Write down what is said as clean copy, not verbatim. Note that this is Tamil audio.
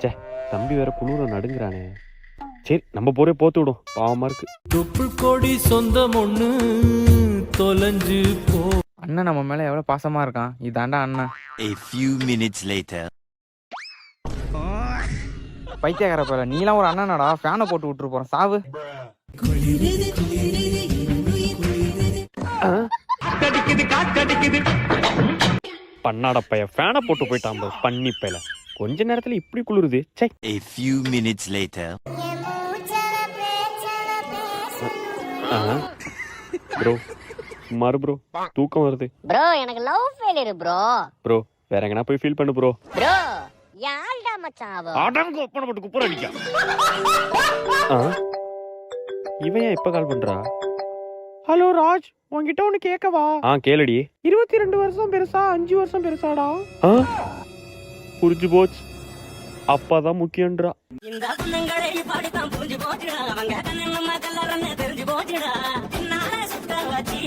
சே, தம்பி வேற குளிர நடுங்குறானே. சரி, நம்ம போரே போத்து விடும், பாவமா இருக்கு. தொப்புள் கொடி சொந்தம் ஒண்ணு தொலைஞ்சு போ. அண்ணன் நம்ம மேல எவ்வளவு பாசமா இருக்கான். இதாண்டா அண்ணன். A few minutes later. பைத்தியக்கார பேர, நீலாம் ஒரு அண்ணனடா. ஃபேனை போட்டு விட்டுரு போறேன், சாவு. பண்ணாட பைய ஃபேனை போட்டு போயிட்டான் பண்ணி பையல. கொஞ்ச நேரத்துல இப்படி குளிருது. சே. A few minutes later. Bro, சுமாரு ப்ரோ, தூக்கம் வருது. ப்ரோ எனக்கு லவ் ஃபெயிலியர் ப்ரோ. ப்ரோ, வேற எங்கனா போய் ஃபீல் பண்ணு ப்ரோ. ப்ரோ யாழ்டா மச்சான் அவ. அடங்க ஒப்பன போட்டு குப்புற அடிக்க. இவன் ஏன் இப்ப கால் பண்றா? ஹலோ ராஜ், உன்கிட்ட ஒண்ணு கேட்கவா? கேளுடி. 22 வருஷம் பெருசா 5 வருஷம் பெருசாடா? புரிஞ்சு போச்சு, அப்பாதான் முக்கியன்றா. இந்த குணங்களை பாடிதான் புரிஞ்சு போச்சுடா. அவங்க கண்ணு நம்ம கல்லறன்னு தெரிஞ்சு போச்சுடா. நானே சுத்த வச்சி